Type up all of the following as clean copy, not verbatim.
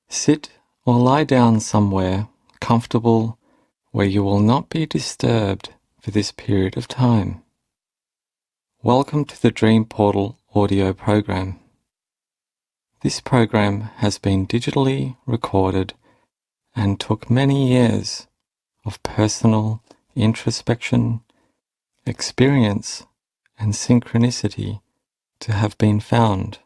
Sit or lie down somewhere comfortable where you will not be disturbed for this period of time. Welcome to the Dream Portal audio program. This program has been digitally recorded and took many years of personal introspection, experience, and synchronicity to have been found.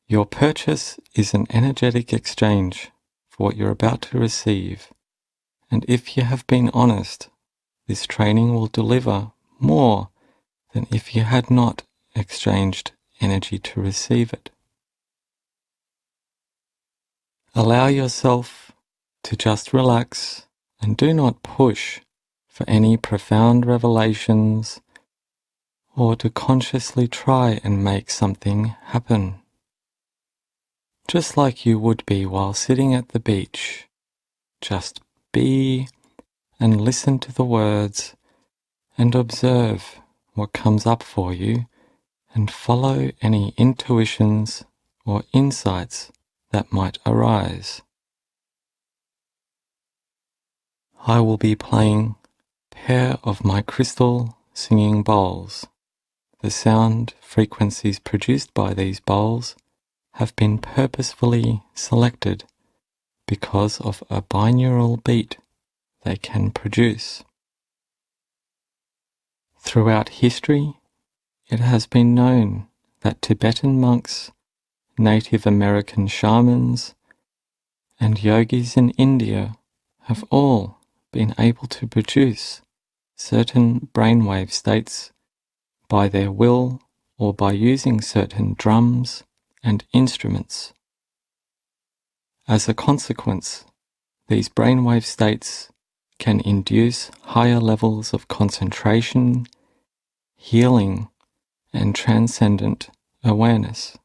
Your purchase is an energetic exchange for what you're about to receive, and if you have been honest, this training will deliver more than if you had not exchanged energy to receive it. Allow yourself to just relax and do not push for any profound revelations or to consciously try and make something happen. Just like you would be while sitting at the beach, just be and listen to the words and observe what comes up for you and follow any intuitions or insights that might arise. I will be playing a pair of my crystal singing bowls. The sound frequencies produced by these bowls have been purposefully selected because of a binaural beat they can produce. Throughout history, it has been known that Tibetan monks, Native American shamans, and yogis in India have all been able to produce certain brainwave states by their will or by using certain drums and instruments. As a consequence, these brainwave states can induce higher levels of concentration, healing, and transcendent awareness.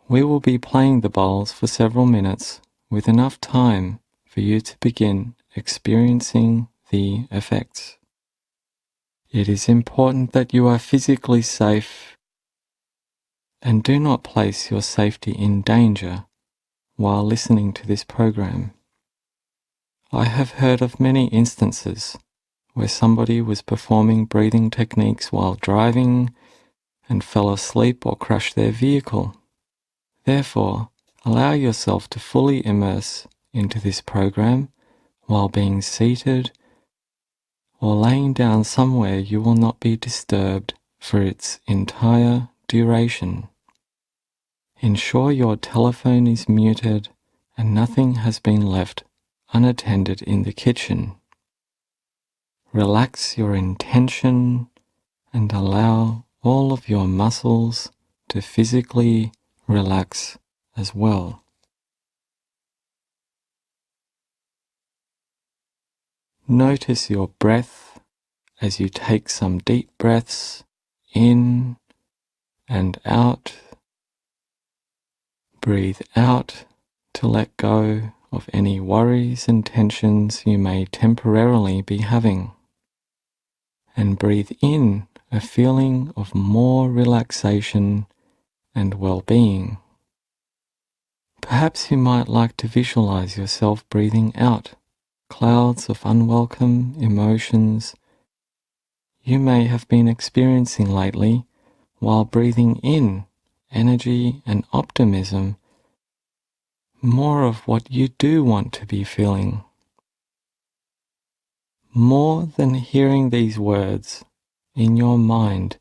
We will be playing the bowls for several minutes with enough time for you to begin experiencing the effects. It is important that you are physically safe and do not place your safety in danger while listening to this program. I have heard of many instances where somebody was performing breathing techniques while driving and fell asleep or crashed their vehicle. Therefore, allow yourself to fully immerse into this program while being seated or laying down somewhere you will not be disturbed for its entire duration. Ensure your telephone is muted and nothing has been left unattended in the kitchen. Relax your intention and allow all of your muscles to physically relax as well. Notice your breath as you take some deep breaths in and out. Breathe out to let go of any worries and tensions you may temporarily be having. And breathe in a feeling of more relaxation and well-being. Perhaps you might like to visualize yourself breathing out clouds of unwelcome emotions you may have been experiencing lately, while breathing in energy and optimism, more of what you do want to be feeling. More than hearing these words in your mind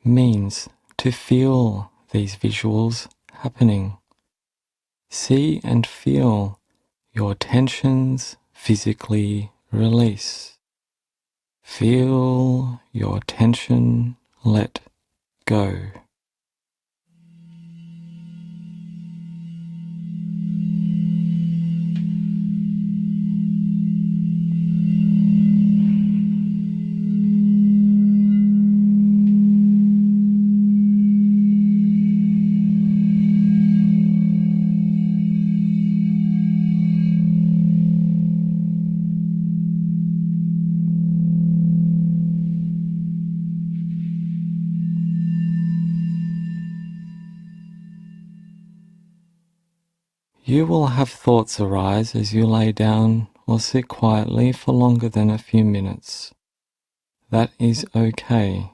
means to feel these visuals happening. See and feel your tensions physically release. Feel your tension let go. You will have thoughts arise as you lay down or sit quietly for longer than a few minutes. That is okay.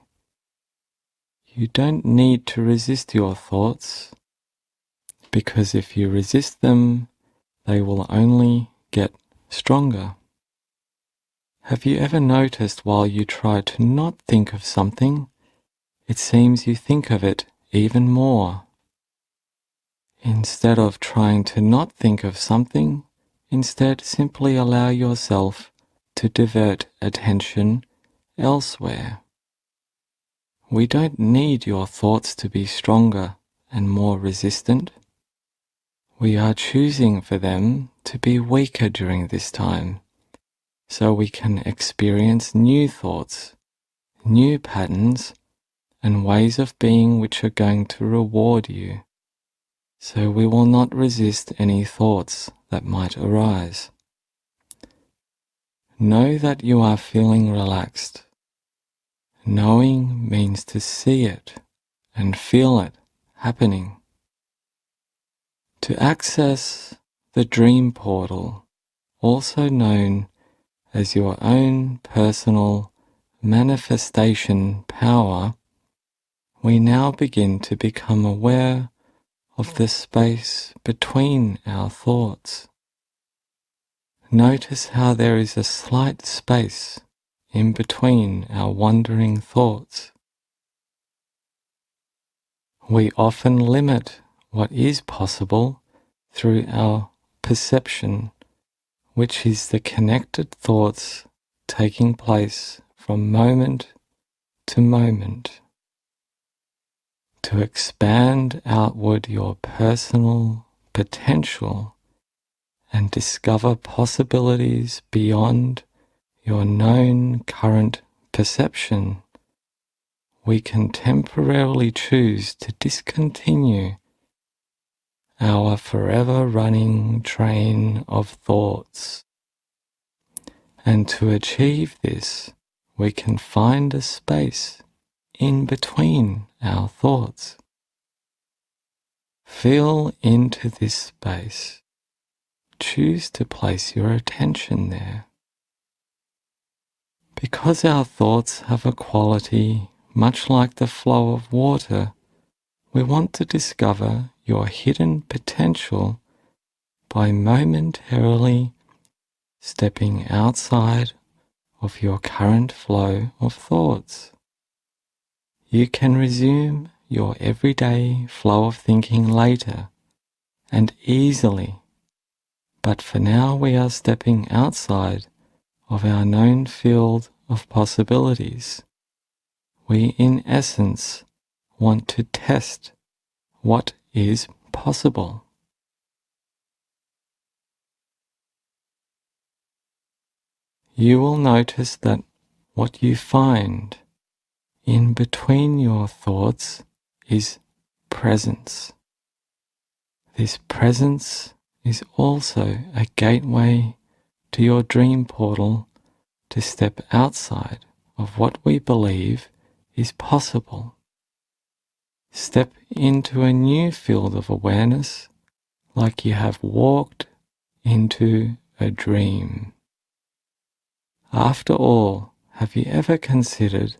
You don't need to resist your thoughts, because if you resist them, they will only get stronger. Have you ever noticed while you try to not think of something, it seems you think of it even more? Instead of trying to not think of something, instead simply allow yourself to divert attention elsewhere. We don't need your thoughts to be stronger and more resistant. We are choosing for them to be weaker during this time, so we can experience new thoughts, new patterns, and ways of being which are going to reward you. So we will not resist any thoughts that might arise. Know that you are feeling relaxed. Knowing means to see it and feel it happening. To access the dream portal, also known as your own personal manifestation power, we now begin to become aware of the space between our thoughts. Notice how there is a slight space in between our wandering thoughts. We often limit what is possible through our perception, which is the connected thoughts taking place from moment to moment. To expand outward your personal potential and discover possibilities beyond your known current perception, we can temporarily choose to discontinue our forever running train of thoughts. And to achieve this, we can find a space in between our thoughts. Feel into this space. Choose to place your attention there. Because our thoughts have a quality much like the flow of water, we want to discover your hidden potential by momentarily stepping outside of your current flow of thoughts. You can resume your everyday flow of thinking later and easily, but for now we are stepping outside of our known field of possibilities. We, in essence, want to test what is possible. You will notice that what you find in between your thoughts is presence. This presence is also a gateway to your dream portal to step outside of what we believe is possible. Step into a new field of awareness like you have walked into a dream. After all, have you ever considered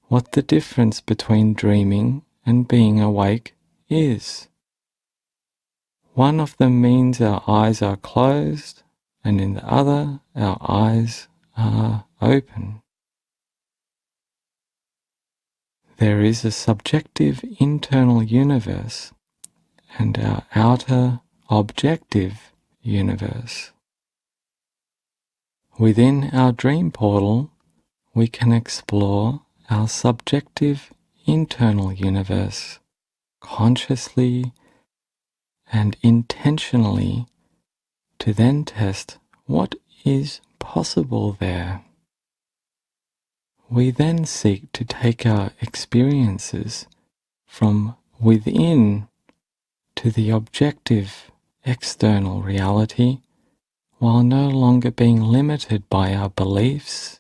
what the difference between dreaming and being awake is? One of them means our eyes are closed, and in the other, our eyes are open. There is a subjective internal universe and our outer objective universe. Within our dream portal, we can explore our subjective internal universe consciously and intentionally to then test what is possible there. We then seek to take our experiences from within to the objective external reality while no longer being limited by our beliefs,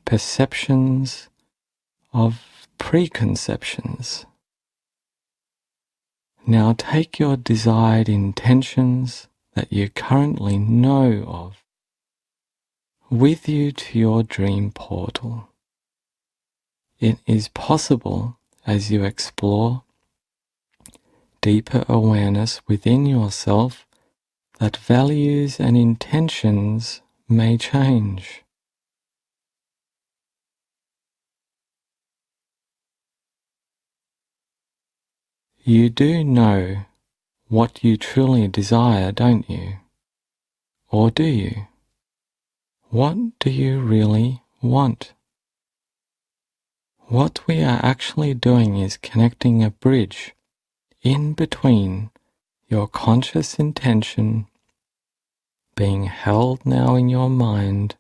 perceptions of preconceptions. Now take your desired intentions that you currently know of with you to your dream portal. It is possible, as you explore deeper awareness within yourself, that values and intentions may change. You do know what you truly desire, don't you? Or do you? What do you really want? What we are actually doing is connecting a bridge in between your conscious intention being held now in your mind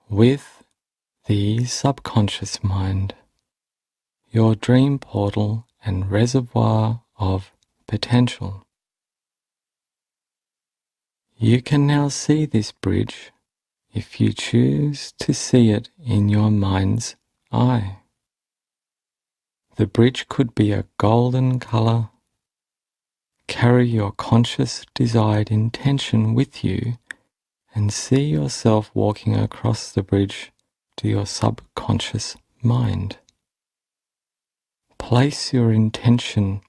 with the subconscious mind, your dream portal and reservoir of potential. You can now see this bridge if you choose to see it in your mind's eye. The bridge could be a golden color. Carry your conscious desired intention with you and see yourself walking across the bridge to your subconscious mind. Place your intention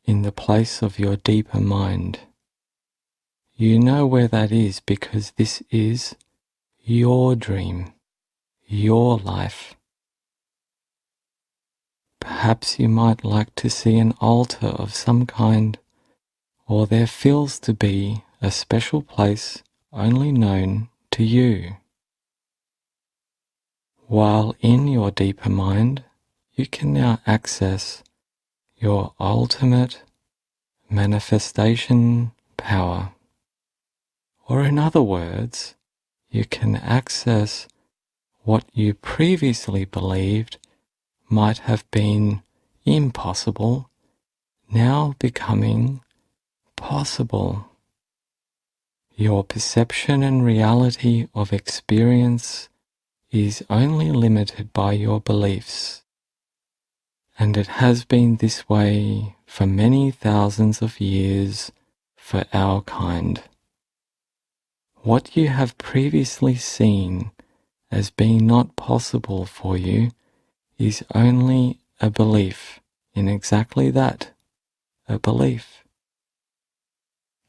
in the place of your deeper mind. You know where that is because this is your dream, your life. Perhaps you might like to see an altar of some kind, or there feels to be a special place only known to you. While in your deeper mind, you can now access your ultimate manifestation power. Or in other words, you can access what you previously believed might have been impossible, now becoming possible. Your perception and reality of experience is only limited by your beliefs, and it has been this way for many thousands of years for our kind. What you have previously seen as being not possible for you is only a belief in exactly that, a belief.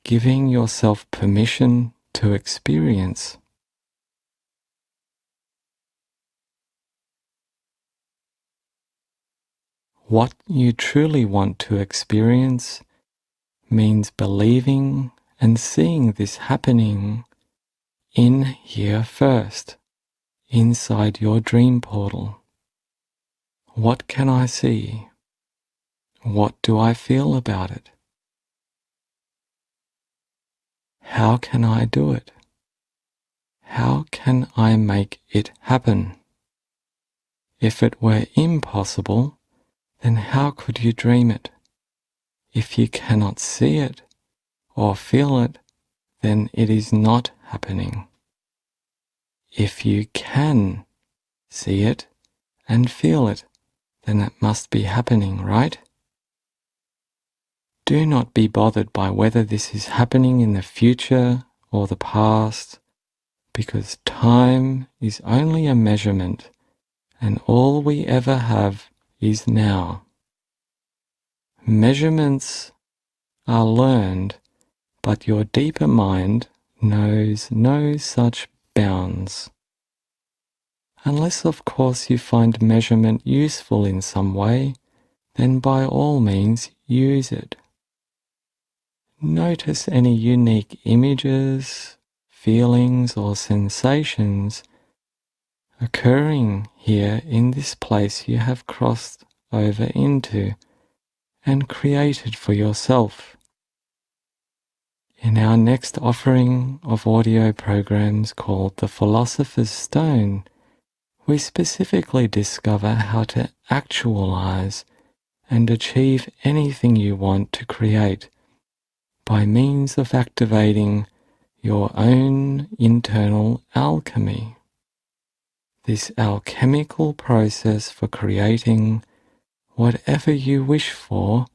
Giving yourself permission to experience. What you truly want to experience means believing and seeing this happening in here first, inside your dream portal. What can I see? What do I feel about it? How can I do it? How can I make it happen? If it were impossible, then how could you dream it? If you cannot see it or feel it, then it is not happening. If you can see it and feel it, then it must be happening, right? Do not be bothered by whether this is happening in the future or the past, because time is only a measurement, and all we ever have is now. Measurements are learned, but your deeper mind knows no such bounds. Unless, of course, you find measurement useful in some way, then by all means use it. Notice any unique images, feelings, or sensations occurring here in this place you have crossed over into and created for yourself. In our next offering of audio programs called The Philosopher's Stone, we specifically discover how to actualize and achieve anything you want to create by means of activating your own internal alchemy. This alchemical process for creating whatever you wish for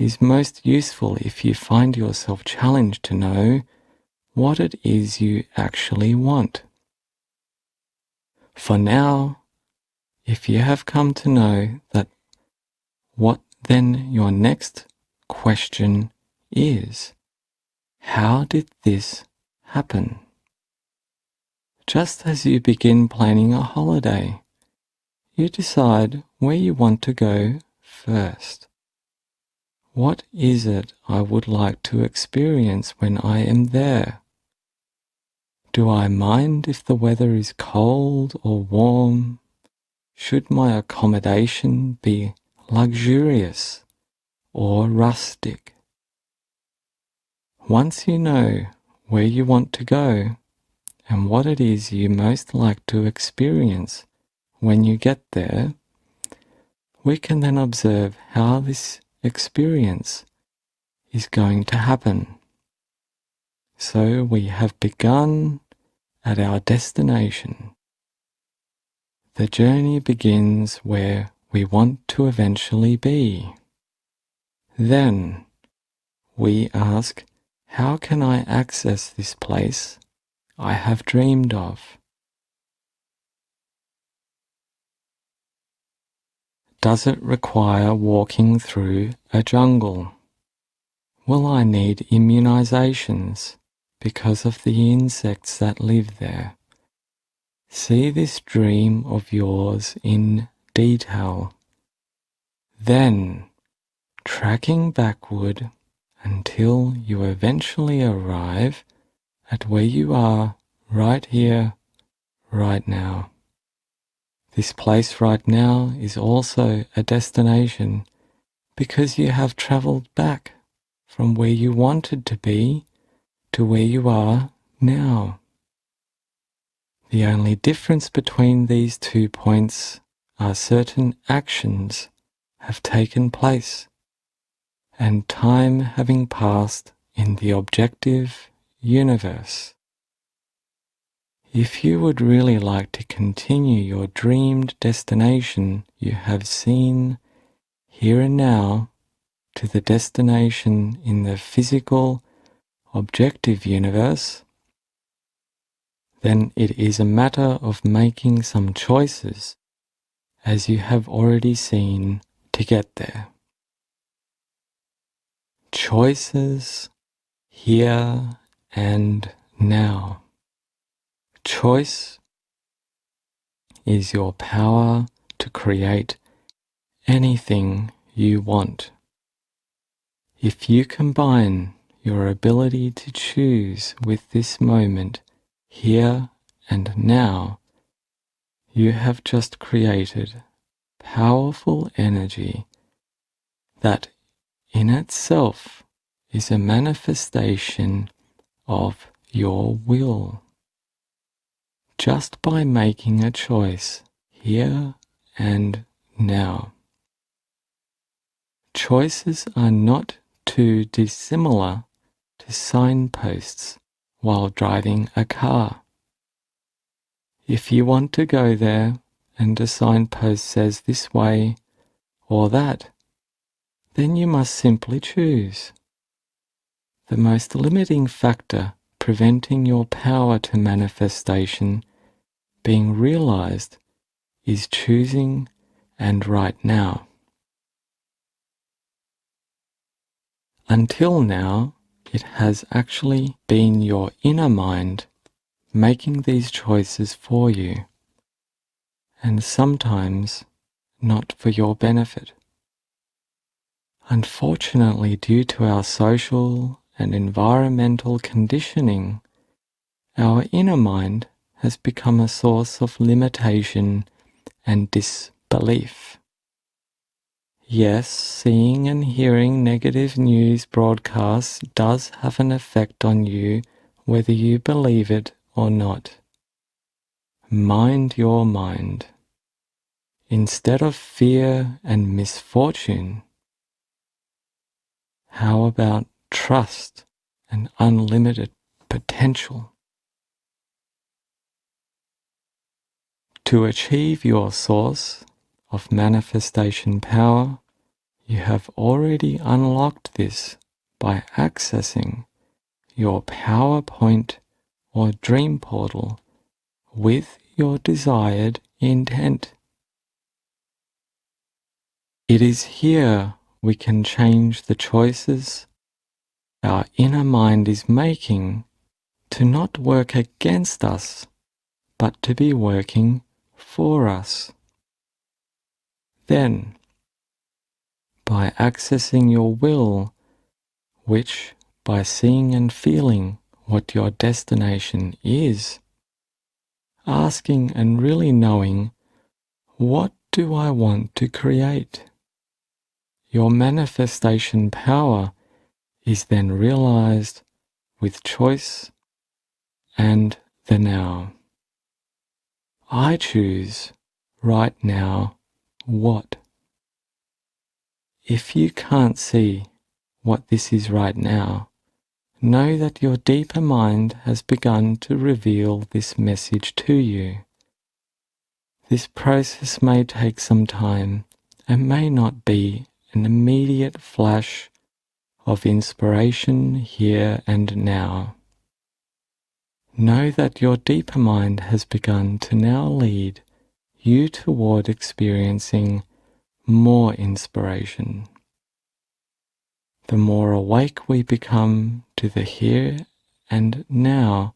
is most useful if you find yourself challenged to know what it is you actually want. For now, if you have come to know that, what then your next question is, how did this happen? Just as you begin planning a holiday, you decide where you want to go first. What is it I would like to experience when I am there? Do I mind if the weather is cold or warm? Should my accommodation be luxurious or rustic? Once you know where you want to go and what it is you most like to experience when you get there, we can then observe how this experience is going to happen. So we have begun at our destination. The journey begins where we want to eventually be. Then we ask, how can I access this place I have dreamed of? Does it require walking through a jungle? Will I need immunizations because of the insects that live there? See this dream of yours in detail. Then, tracking backward until you eventually arrive at where you are right here, right now. This place right now is also a destination because you have traveled back from where you wanted to be to where you are now. The only difference between these 2 points are certain actions have taken place and time having passed in the objective universe. If you would really like to continue your dreamed destination you have seen here and now to the destination in the physical objective universe, then it is a matter of making some choices, as you have already seen, to get there. Choices here and now. Choice is your power to create anything you want. If you combine your ability to choose with this moment, here and now, you have just created powerful energy that in itself is a manifestation of your will. Just by making a choice here and now. Choices are not too dissimilar to signposts while driving a car. If you want to go there and a signpost says this way or that, then you must simply choose. The most limiting factor preventing your power to manifestation being realized is choosing and right now. Until now, it has actually been your inner mind making these choices for you, and sometimes not for your benefit. Unfortunately, due to our social and environmental conditioning, our inner mind has become a source of limitation and disbelief. Yes, seeing and hearing negative news broadcasts does have an effect on you, whether you believe it or not. Mind your mind. Instead of fear and misfortune, how about trust and unlimited potential? To achieve your source of manifestation power, You have already unlocked this by accessing your power point or dream portal with your desired intent. It is here we can change the choices our inner mind is making to not work against us, but to be working for us. Then, by accessing your will, which, by seeing and feeling what your destination is, asking and really knowing, what do I want to create? Your manifestation power is then realized with choice and the now. I choose right now what. If you can't see what this is right now, know that your deeper mind has begun to reveal this message to you. This process may take some time and may not be an immediate flash of inspiration here and now. Know that your deeper mind has begun to now lead you toward experiencing more inspiration. The more awake we become to the here and now,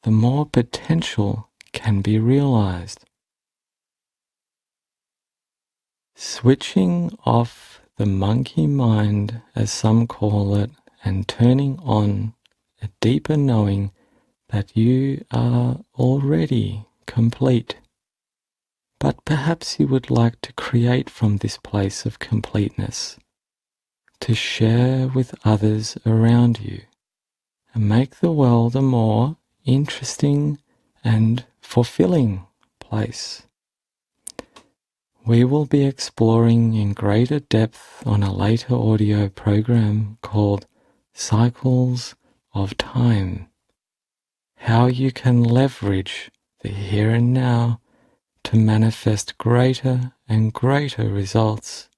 the more potential can be realized. Switching off the monkey mind, as some call it, and turning on a deeper knowing that you are already complete. But perhaps you would like to create from this place of completeness, to share with others around you, and make the world a more interesting and fulfilling place. We will be exploring in greater depth on a later audio program called Cycles of Time, how you can leverage the here and now to manifest greater and greater results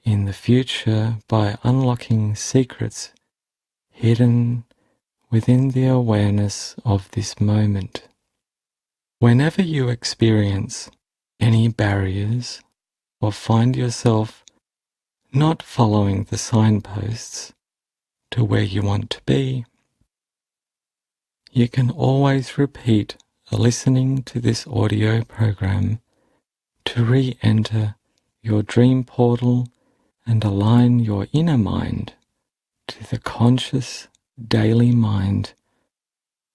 in the future by unlocking secrets hidden within the awareness of this moment. Whenever you experience any barriers or find yourself not following the signposts to where you want to be, you can always repeat listening to this audio program to re-enter your dream portal and align your inner mind to the conscious daily mind,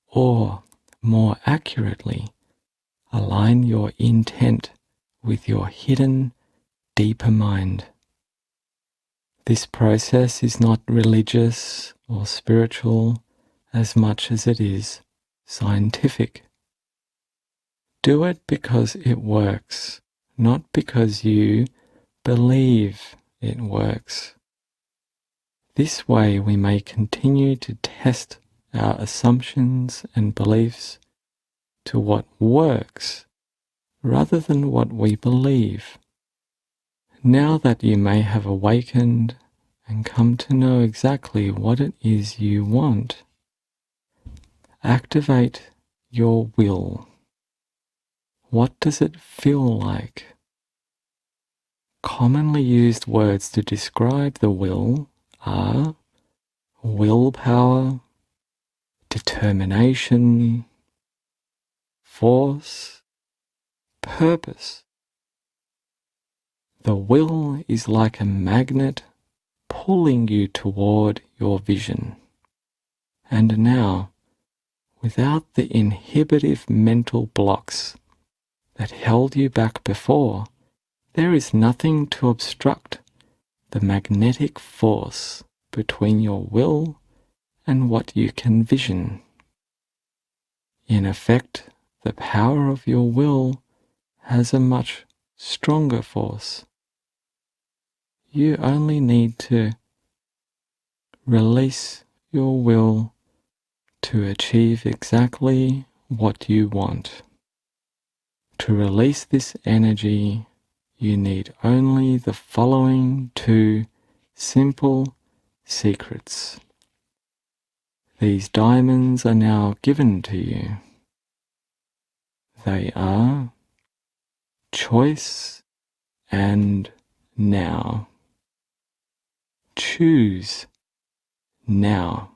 or more accurately, align your intent with your hidden deeper mind. This process is not religious or spiritual as much as it is scientific. Do it because it works, not because you believe it works. This way we may continue to test our assumptions and beliefs to what works rather than what we believe. Now that you may have awakened and come to know exactly what it is you want, activate your will. What does it feel like? Commonly used words to describe the will are willpower, determination, force, purpose. The will is like a magnet pulling you toward your vision. And now, without the inhibitive mental blocks that held you back before, there is nothing to obstruct the magnetic force between your will and what you can vision. In effect, the power of your will has a much stronger force. You only need to release your will to achieve exactly what you want. To release this energy you need only the following 2 simple secrets. These diamonds are now given to you. They are choice and now. Choose now.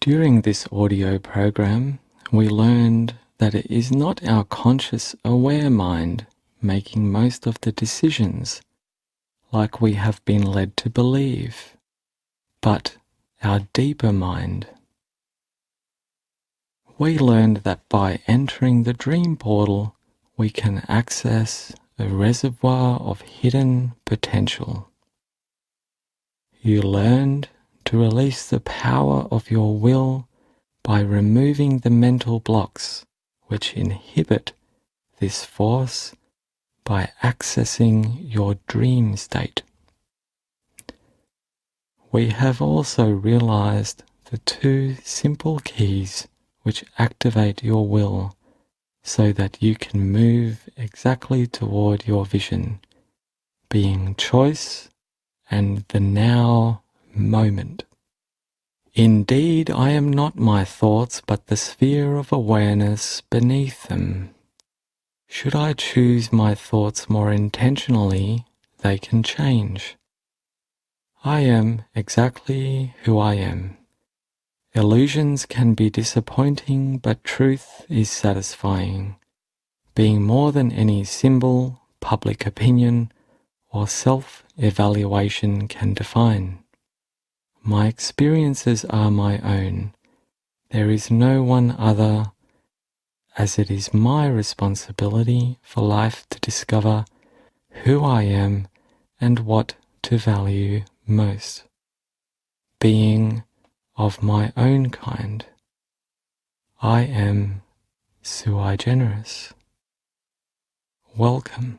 During this audio program, we learned that it is not our conscious, aware mind making most of the decisions, like we have been led to believe, but our deeper mind. We learned that by entering the dream portal, we can access a reservoir of hidden potential. You learned to release the power of your will by removing the mental blocks which inhibit this force by accessing your dream state. We have also realized the 2 simple keys which activate your will so that you can move exactly toward your vision, being choice and the now moment. Indeed, I am not my thoughts, but the sphere of awareness beneath them. Should I choose my thoughts more intentionally, they can change. I am exactly who I am. Illusions can be disappointing, but truth is satisfying, being more than any symbol, public opinion, or self-evaluation can define. My experiences are my own. There is no one other, as it is my responsibility for life to discover who I am and what to value most. Being of my own kind, I am sui generis. Welcome.